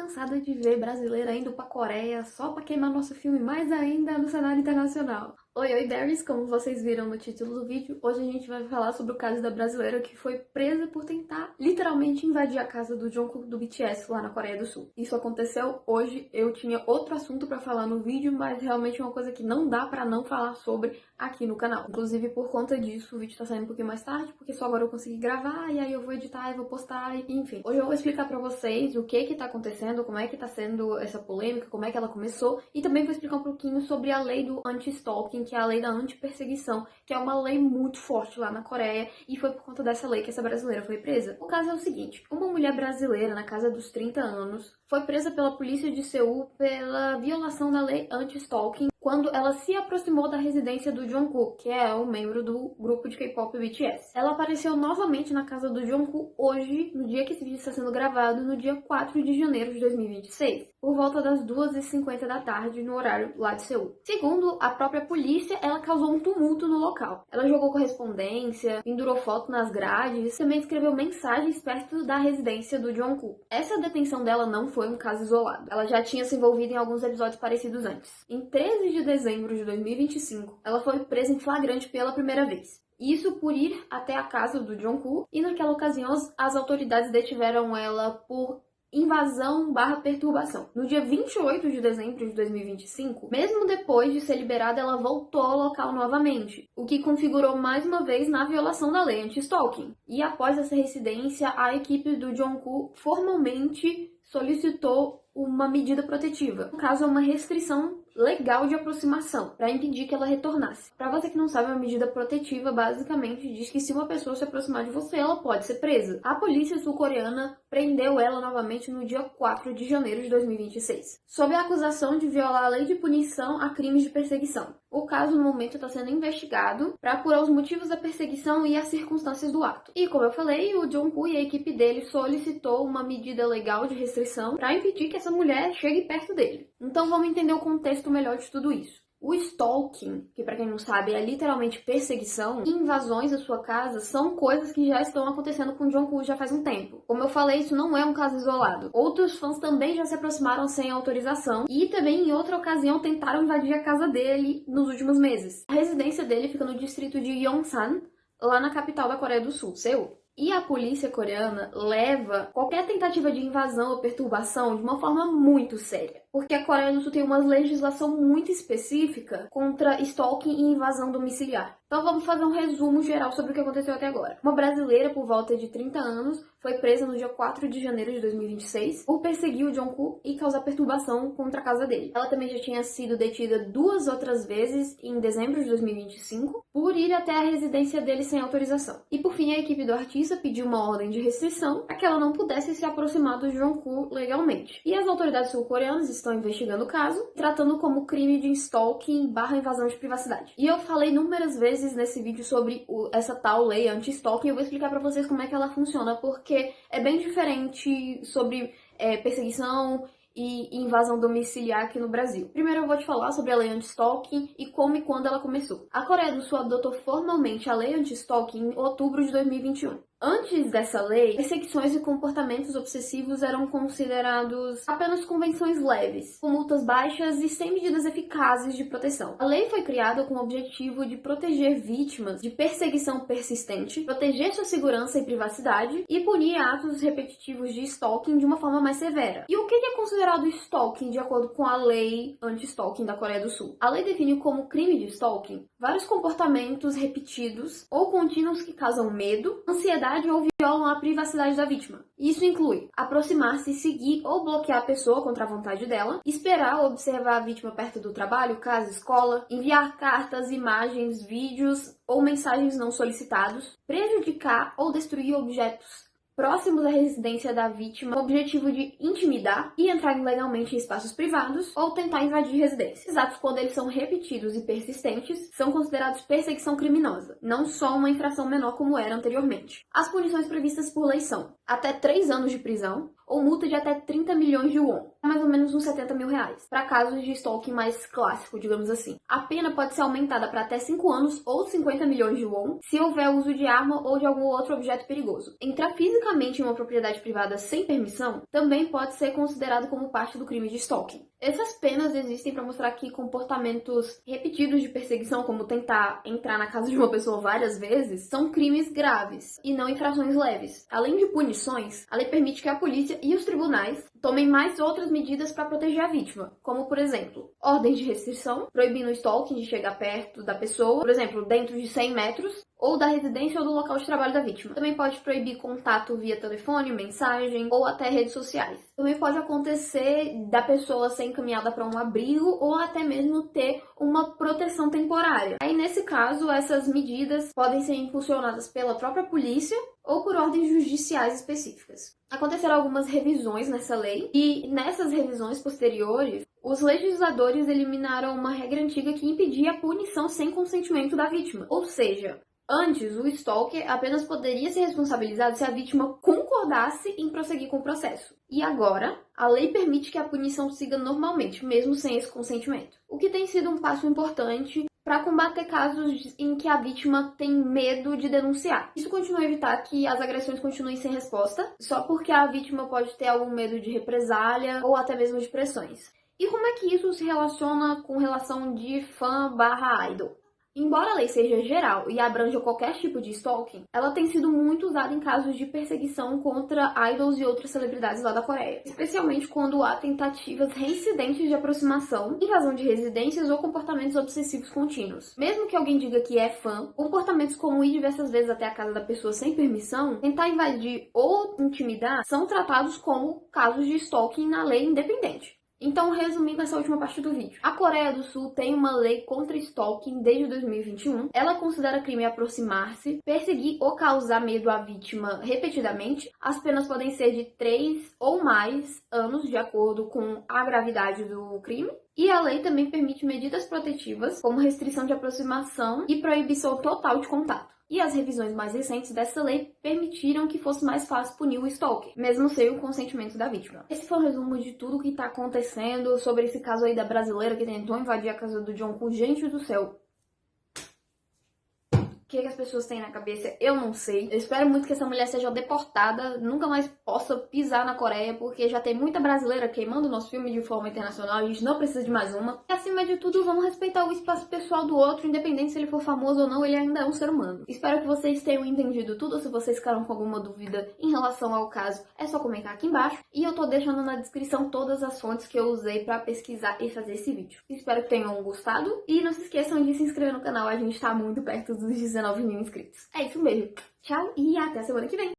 cansada de ver brasileira indo pra Coreia só pra queimar nosso filme mais ainda no cenário internacional. Oi, berries! Como vocês viram no título do vídeo, hoje a gente vai falar sobre o caso da brasileira que foi presa por tentar literalmente invadir a casa do Jungkook do BTS lá na Coreia do Sul. Isso aconteceu hoje, eu tinha outro assunto pra falar no vídeo, mas realmente é uma coisa que não dá pra não falar sobre aqui no canal. Inclusive, por conta disso, o vídeo tá saindo um pouquinho mais tarde, porque só agora eu consegui gravar, e aí eu vou editar e vou postar, enfim. Hoje eu vou explicar pra vocês o que tá acontecendo, como é que tá sendo essa polêmica, como é que ela começou, e também vou explicar um pouquinho sobre a lei do anti-stalking, que é a lei da anti-perseguição, que é uma lei muito forte lá na Coreia, e foi por conta dessa lei que essa brasileira foi presa. O caso é o seguinte, uma mulher brasileira na casa dos 30 anos foi presa pela polícia de Seul pela violação da lei anti-stalking quando ela se aproximou da residência do Jungkook, que é um membro do grupo de K-pop BTS. Ela apareceu novamente na casa do Jungkook hoje, no dia que esse vídeo está sendo gravado, no dia 4 de janeiro de 2026, por volta das 2h50 da tarde, no horário lá de Seul. Segundo a própria polícia, ela causou um tumulto no local. Ela jogou correspondência, pendurou foto nas grades, também escreveu mensagens perto da residência do Jungkook. Essa detenção dela não foi um caso isolado. Ela já tinha se envolvido em alguns episódios parecidos antes. Em 13 de dezembro de 2025, ela foi presa em flagrante pela primeira vez. Isso por ir até a casa do Jungkook, e naquela ocasião as autoridades detiveram ela por invasão/perturbação. No dia 28 de dezembro de 2025, mesmo depois de ser liberada, ela voltou ao local novamente, o que configurou mais uma vez na violação da lei anti-stalking. E após essa reincidência, a equipe do Jungkook formalmente solicitou uma medida protetiva, no caso, uma restrição legal de aproximação, para impedir que ela retornasse. Para você que não sabe, uma medida protetiva basicamente diz que se uma pessoa se aproximar de você, ela pode ser presa. A polícia sul-coreana prendeu ela novamente no dia 4 de janeiro de 2026, sob a acusação de violar a lei de punição a crimes de perseguição. O caso, no momento, está sendo investigado para apurar os motivos da perseguição e as circunstâncias do ato. E, como eu falei, o Jungkook e a equipe dele solicitou uma medida legal de restrição para impedir que essa mulher chegue perto dele. Então, vamos entender o contexto melhor de tudo isso. O stalking, que para quem não sabe é literalmente perseguição, e invasões à sua casa são coisas que já estão acontecendo com o Jungkook já faz um tempo. Como eu falei, isso não é um caso isolado. Outros fãs também já se aproximaram sem autorização e também em outra ocasião tentaram invadir a casa dele nos últimos meses. A residência dele fica no distrito de Yongsan, lá na capital da Coreia do Sul, Seul. E a polícia coreana leva qualquer tentativa de invasão ou perturbação de uma forma muito séria, porque a Coreia do Sul tem uma legislação muito específica contra stalking e invasão domiciliar. Então vamos fazer um resumo geral sobre o que aconteceu até agora. Uma brasileira por volta de 30 anos foi presa no dia 4 de janeiro de 2026 por perseguir o Jungkook e causar perturbação contra a casa dele. Ela também já tinha sido detida 2 outras vezes em dezembro de 2025 por ir até a residência dele sem autorização. E por fim, a equipe do artista pediu uma ordem de restrição para que ela não pudesse se aproximar do Jungkook legalmente. E as autoridades sul-coreanas estão investigando o caso, tratando como crime de stalking/invasão de privacidade. E eu falei inúmeras vezes nesse vídeo sobre essa tal lei anti-stalking. Eu vou explicar pra vocês como é que ela funciona, porque é bem diferente sobre perseguição e invasão domiciliar aqui no Brasil. Primeiro eu vou te falar sobre a lei anti-stalking e como e quando ela começou. A Coreia do Sul adotou formalmente a lei anti-stalking em outubro de 2021. Antes dessa lei, perseguições e comportamentos obsessivos eram considerados apenas convenções leves, com multas baixas e sem medidas eficazes de proteção. A lei foi criada com o objetivo de proteger vítimas de perseguição persistente, proteger sua segurança e privacidade e punir atos repetitivos de stalking de uma forma mais severa. E o que é considerado stalking de acordo com a lei anti-stalking da Coreia do Sul? A lei define como crime de stalking vários comportamentos repetidos ou contínuos que causam medo, ansiedade ou violam a privacidade da vítima. Isso inclui aproximar-se, seguir ou bloquear a pessoa contra a vontade dela, esperar ou observar a vítima perto do trabalho, casa, escola, enviar cartas, imagens, vídeos ou mensagens não solicitados, prejudicar ou destruir objetos próximos à residência da vítima com o objetivo de intimidar e entrar ilegalmente em espaços privados ou tentar invadir residências. Esses atos, quando eles são repetidos e persistentes, são considerados perseguição criminosa, não só uma infração menor como era anteriormente. As punições previstas por lei são até 3 anos de prisão ou multa de até 30 milhões de won, mais ou menos uns 70 mil reais, para casos de stalking mais clássico, digamos assim. A pena pode ser aumentada para até 5 anos ou 50 milhões de won, se houver uso de arma ou de algum outro objeto perigoso. Entrar fisicamente em uma propriedade privada sem permissão também pode ser considerado como parte do crime de stalking. Essas penas existem para mostrar que comportamentos repetidos de perseguição, como tentar entrar na casa de uma pessoa várias vezes, são crimes graves e não infrações leves. Além de punições, a lei permite que a polícia e os tribunais tomem mais outras medidas para proteger a vítima, como, por exemplo, ordens de restrição, proibindo o stalking de chegar perto da pessoa, por exemplo, dentro de 100 metros, ou da residência ou do local de trabalho da vítima. Também pode proibir contato via telefone, mensagem ou até redes sociais. Também pode acontecer da pessoa ser encaminhada para um abrigo ou até mesmo ter uma proteção temporária. Aí, nesse caso, essas medidas podem ser impulsionadas pela própria polícia ou por ordens judiciais específicas. Aconteceram algumas revisões nessa lei e nessas revisões posteriores, os legisladores eliminaram uma regra antiga que impedia a punição sem consentimento da vítima. Ou seja, antes, o stalker apenas poderia ser responsabilizado se a vítima concordasse em prosseguir com o processo. E agora, a lei permite que a punição siga normalmente, mesmo sem esse consentimento. O que tem sido um passo importante para combater casos em que a vítima tem medo de denunciar. Isso continua a evitar que as agressões continuem sem resposta, só porque a vítima pode ter algum medo de represália ou até mesmo de pressões. E como é que isso se relaciona com relação de fã/idol? Embora a lei seja geral e abranja qualquer tipo de stalking, ela tem sido muito usada em casos de perseguição contra idols e outras celebridades lá da Coreia, especialmente quando há tentativas reincidentes de aproximação, invasão de residências ou comportamentos obsessivos contínuos. Mesmo que alguém diga que é fã, comportamentos como ir diversas vezes até a casa da pessoa sem permissão, tentar invadir ou intimidar, são tratados como casos de stalking na lei independente. Então, resumindo essa última parte do vídeo. A Coreia do Sul tem uma lei contra stalking desde 2021. Ela considera crime aproximar-se, perseguir ou causar medo à vítima repetidamente. As penas podem ser de 3 ou mais anos, de acordo com a gravidade do crime. E a lei também permite medidas protetivas, como restrição de aproximação e proibição total de contato. E as revisões mais recentes dessa lei permitiram que fosse mais fácil punir o stalker, mesmo sem o consentimento da vítima. Esse foi um resumo de tudo o que tá acontecendo sobre esse caso aí da brasileira que tentou invadir a casa do Jungkook. Gente do céu! O que as pessoas têm na cabeça, eu não sei. Eu espero muito que essa mulher seja deportada, nunca mais possa pisar na Coreia, porque já tem muita brasileira queimando nosso filme de forma internacional, a gente não precisa de mais uma. E acima de tudo, vamos respeitar o espaço pessoal do outro, independente se ele for famoso ou não, ele ainda é um ser humano. Espero que vocês tenham entendido tudo. Se vocês ficaram com alguma dúvida em relação ao caso, é só comentar aqui embaixo. E eu tô deixando na descrição todas as fontes que eu usei pra pesquisar e fazer esse vídeo. Espero que tenham gostado. E não se esqueçam de se inscrever no canal, a gente tá muito perto dos 19 mil inscritos. É isso mesmo. Tchau e até a semana que vem.